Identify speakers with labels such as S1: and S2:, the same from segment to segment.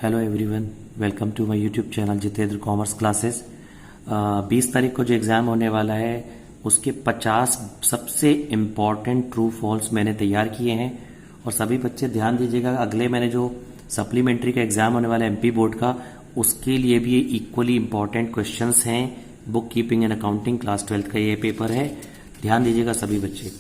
S1: Hello everyone, welcome to my YouTube channel Jitendra commerce classes. 20 तारीख को जो एग्ज़ाम होने वाला है उसके 50 सबसे इम्पॉर्टेंट ट्रू फॉल्स मैंने तैयार किए हैं और सभी बच्चे ध्यान दीजिएगा। अगले मैंने जो सप्लीमेंट्री का एग्ज़ाम होने वाला है एमपी बोर्ड का, उसके लिए भी ये इक्वली इम्पॉर्टेंट क्वेश्चंस हैं। Book keeping and accounting class 12 का ये पेपर है, ध्यान दीजिएगा सभी बच्चे।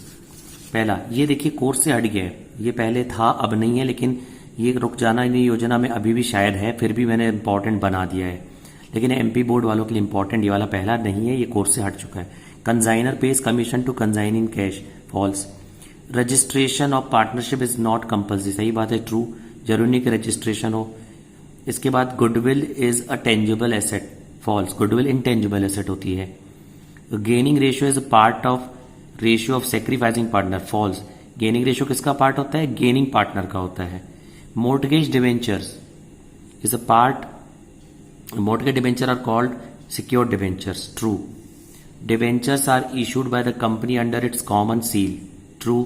S1: पहला, ये देखिए कोर्स से हट गया है, ये पहले था अब नहीं है, लेकिन ये रुक जाना इन योजना में अभी भी शायद है, फिर भी मैंने इंपॉर्टेंट बना दिया है। लेकिन एमपी बोर्ड वालों के लिए इंपॉर्टेंट ये वाला पहला नहीं है, ये कोर्स से हट चुका है। Consignor pays commission to consign in cash, false. Registration of partnership is not compulsory, सही बात है, ट्रू। जरूरी नहीं कि रजिस्ट्रेशन हो। इसके बाद goodwill is a tangible asset, false. Goodwill intangible asset होती है। Gaining ratio is a part of ratio of sacrificing partner, false. Gaining ratio किसका पार्ट होता है? गेनिंग पार्टनर का होता है। Mortgage debentures is a part. Mortgage debentures are called secured debentures. True. Debentures are issued by the company under its common seal. True.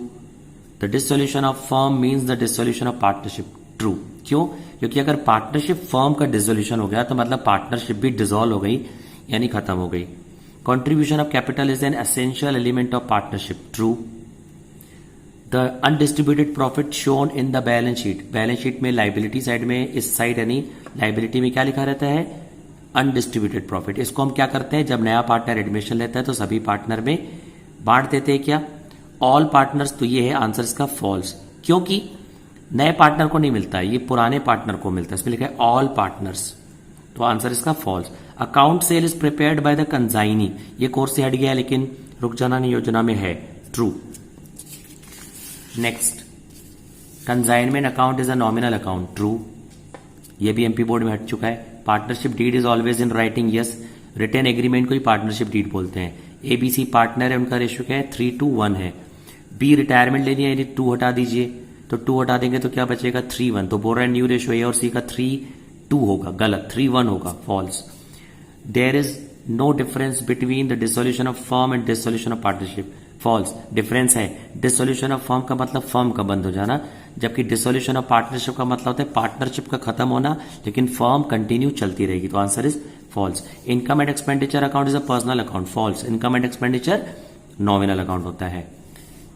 S1: The dissolution of firm means the dissolution of partnership. True. क्यों? क्योंकि अगर partnership firm का dissolution हो गया तो मतलब partnership भी dissolve हो गई, यानी खत्म हो गई। Contribution of capital is an essential element of partnership. True. The undistributed profit shown in the balance sheet. Balance sheet में लाइबिलिटी साइड में, इस साइड यानी लाइबिलिटी में क्या लिखा रहता है? Undistributed profit. इसको हम क्या करते हैं, जब नया पार्टनर एडमिशन लेता है तो सभी पार्टनर में बांट देते हैं। क्या? ऑल पार्टनर्स, तो ये है आंसर इसका फॉल्स, क्योंकि नए पार्टनर को नहीं मिलता है, ये पुराने पार्टनर को मिलता है। इसमें लिखा है ऑल पार्टनर्स, तो आंसर इसका false. Account sale is prepared by the consignee, ये कोर्स से हट गया लेकिन रुक जाना नहीं योजना में है, true. Next, consignment account is a nominal account, true. ये भी एमपी बोर्ड में हट चुका है। Partnership deed is always in writing, yes. Return agreement को ही पार्टनरशिप डीड बोलते हैं। एबीसी पार्टनर है, उनका रेशियो क्या है? 3:1 है। बी रिटायरमेंट लेनी है, यदि 2 हटा दीजिए, तो 2 हटा देंगे तो क्या बचेगा? 3:1। तो बोल रहे हैं न्यू रेशियो ए और सी का 3:2 होगा, गलत, 3:1 होगा, false. There is no difference between the dissolution of firm and dissolution of partnership, false. Difference है। डिसोल्यूशन ऑफ फर्म का मतलब फर्म का बंद हो जाना, जबकि डिसोल्यूशन ऑफ पार्टनरशिप का मतलब होता है पार्टनरशिप का खत्म होना, लेकिन फर्म कंटिन्यू चलती रहेगी, तो answer is false. Income and expenditure account is a personal account, false. Income and expenditure nominal account होता है।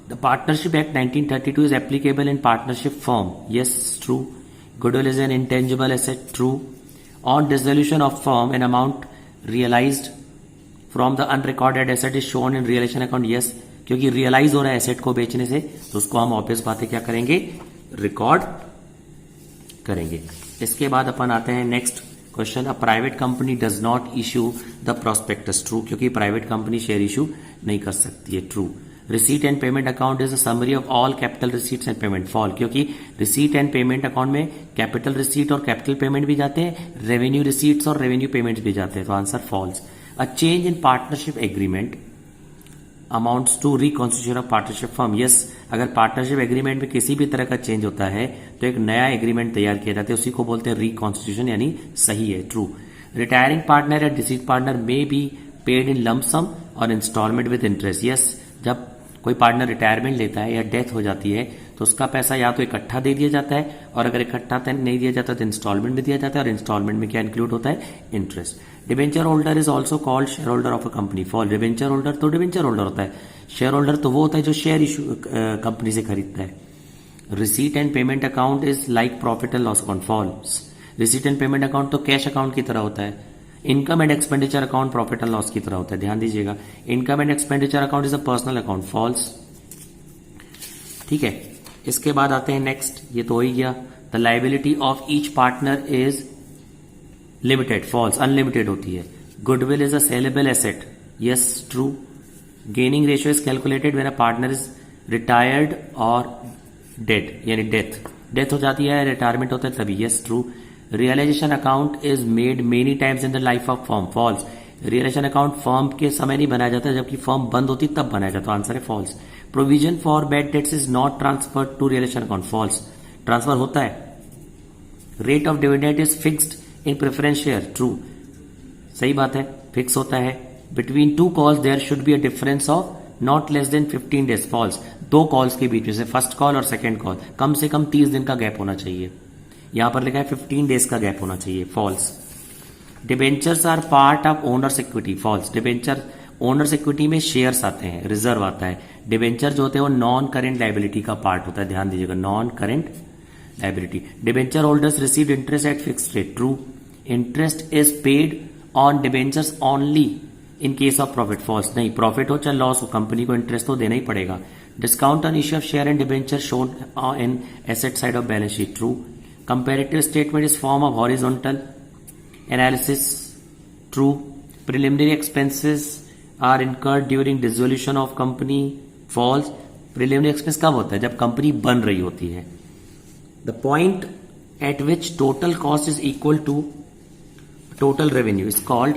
S1: The partnership act 1932 is applicable in partnership firm, yes, true. Goodwill is an intangible asset, true. On dissolution of firm an amount realised from the unrecorded asset is shown in realisation account, yes, क्योंकि realise हो रहा है asset को बेचने से, तो उसको हम ऑब्वियस बातें क्या करेंगे? रिकॉर्ड करेंगे। इसके बाद अपन आते हैं next question. A private company does not issue the prospectus, true, क्योंकि प्राइवेट कंपनी शेयर इश्यू नहीं कर सकती है, true. Receipt and payment account is a summary of all capital receipts and payment, false, क्योंकि रिसीट एंड पेमेंट अकाउंट में capital receipt और capital payment भी जाते हैं, रेवेन्यू रिसीट्स और रेवेन्यू पेमेंट्स भी जाते हैं, तो answer false. A change in partnership agreement amounts to reconstitution of partnership firm, yes. अगर पार्टनरशिप एग्रीमेंट में किसी भी तरह का चेंज होता है तो एक नया एग्रीमेंट तैयार किया जाता है, उसी को बोलते हैं रिकॉन्स्टिट्यूशन, यानी सही है, ट्रू। रिटायरिंग पार्टनर या डिसीज पार्टनर में बी पेड इन लंप सम और इंस्टॉलमेंट विद इंटरेस्ट, यस। जब कोई पार्टनर रिटायरमेंट लेता है या डेथ हो जाती है तो उसका पैसा या तो इकट्ठा दे दिया जाता है, और अगर इकट्ठा नहीं दिया जाता तो इंस्टॉलमेंट में दिया जाता है, और इंस्टॉलमेंट में क्या इंक्लूड होता है? Interest. Debenture holder is also called share holder of a company, fall. Debenture holder तो डिबेंचर होल्डर होता है, शेयर होल्डर तो वो होता है जो शेयर इशू कंपनी से खरीदता है। Receipt and payment account is like profit and loss account, false. Receipt and payment account तो कैश अकाउंट की तरह होता है। Income and expenditure account profit and loss की तरह होता है, ध्यान दीजिएगा। Income and expenditure account is a personal account, false, ठीक है। इसके बाद आते हैं नेक्स्ट, ये तो हो ही गया। The liability of each partner is limited, false, unlimited होती है। Goodwill is a saleable asset, yes, true. Gaining ratio is calculated when a partner is retired और डेड, यानी डेथ हो जाती है, रिटायरमेंट होता है तभी, yes, true. Realisation account is made many times in the life of firm, false. Realisation account firm के समय नहीं बनाया जाता, जबकि फर्म बंद होती तब बनाया जाता, आंसर है false. Provision for bad debts is not transferred to realisation account, false. Transfer होता है। Rate of dividend is fixed in preference share, true, सही बात है, फिक्स होता है। Between two calls there should be a difference of not less than 15 days, false. 2 calls के बीच में से फर्स्ट कॉल और सेकंड कॉल कम से कम 30 दिन का गैप होना चाहिए। यहां पर लिखा है 15 डेज का गैप होना चाहिए, false. Debentures are part of owners equity, false. Debenture owners equity में शेयर्स आते हैं, रिजर्व आता है। डिबेंचर जो होते हैं वो नॉन करेंट लाइबिलिटी का पार्ट होता है, ध्यान दीजिएगा, non current liability. Debenture holders receive interest at fixed rate, true. Interest is paid on debentures only in case of profit, false. नहीं, प्रॉफिट हो चाहे लॉस हो, कंपनी को इंटरेस्ट तो देना ही पड़ेगा। Discount on issue of share and debenture shown in asset side of balance sheet, true. Comparative statement is form of horizontal analysis, true. Preliminary expenses are incurred during dissolution of company, false. Preliminary expense कब होता है? जब company बन रही होती है। The point at which total cost is equal to total revenue is called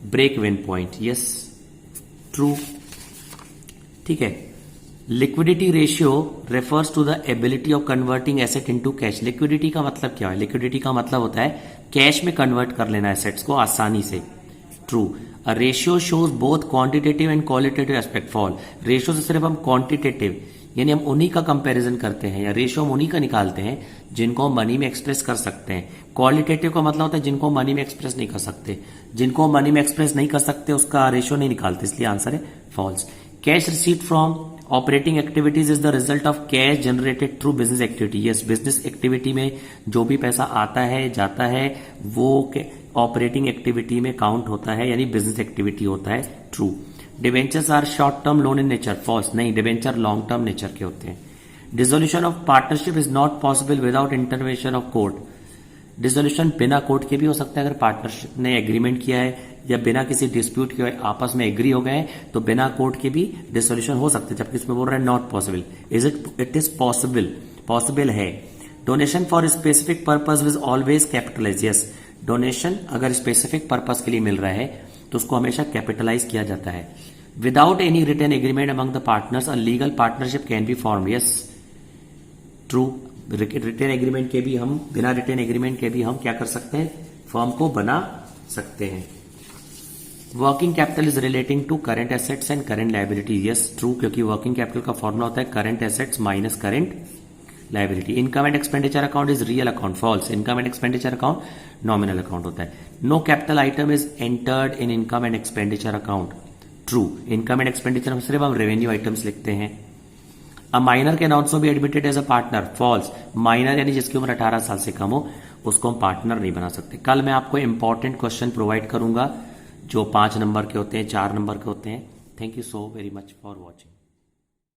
S1: break even point, yes, true. ठीक है। Liquidity ratio refers to the ability of converting asset into cash. Liquidity का मतलब क्या है? लिक्विडिटी का मतलब होता है कैश में कन्वर्ट कर लेना एसेट्स को आसानी से, true. A ratio shows both quantitative and qualitative aspect, fall. Ratio से सिर्फ हम क्वांटिटेटिव यानी हम उन्हीं का कंपैरिजन करते हैं या रेशियो हम उन्हीं का निकालते हैं जिनको हम मनी में एक्सप्रेस कर सकते हैं। क्वालिटेटिव का मतलब होता है जिनको मनी में एक्सप्रेस नहीं कर सकते। जिनको मनी में एक्सप्रेस नहीं कर सकते उसका रेशियो नहीं निकालते, इसलिए आंसर है false. Cash receipt from operating activities is the result of cash generated through business activity, yes. Business activity में जो भी पैसा आता है जाता है वो ऑपरेटिंग एक्टिविटी में काउंट होता है, यानी बिजनेस एक्टिविटी होता है, true. Debentures are short term loan in nature, false. नहीं, डिबेंचर लॉन्ग टर्म नेचर के होते हैं। Dissolution of partnership is not possible without intervention of court. Dissolution बिना कोर्ट के भी हो सकता है, अगर पार्टनरशिप ने एग्रीमेंट किया है या बिना किसी डिस्प्यूट के आपस में एग्री हो गए तो बिना कोर्ट के भी डिसोल्यूशन हो सकते हैं, जबकि इसमें बोल रहा है not possible. It is possible, possible है। Donation for specific purpose is always capitalise, yes. Donation अगर स्पेसिफिक पर्पज के लिए मिल रहा है तो उसको हमेशा कैपिटलाइज किया जाता है। Without any written agreement among the partners a legal partnership can be form, yes, true. Written agreement के भी हम, बिना रिटन एग्रीमेंट के भी हम क्या कर सकते हैं? फर्म को बना सकते हैं। Working capital is relating to current assets and current liability, yes, true, क्योंकि वर्किंग कैपिटल का फॉर्मूला होता है current assets minus current liability. Income and expenditure account is real account, false. Income and expenditure account nominal account होता है। No capital item is entered in income and expenditure account, true. Income and expenditure में सिर्फ हम revenue items लिखते हैं। A minor can also be admitted as a partner, false. Minor यानी जिसकी उम्र 18 साल से कम हो उसको हम पार्टनर नहीं बना सकते। कल मैं आपको इंपॉर्टेंट क्वेश्चन प्रोवाइड करूंगा जो 5 नंबर के होते हैं, 4 नंबर के होते हैं। Thank you so very much for watching.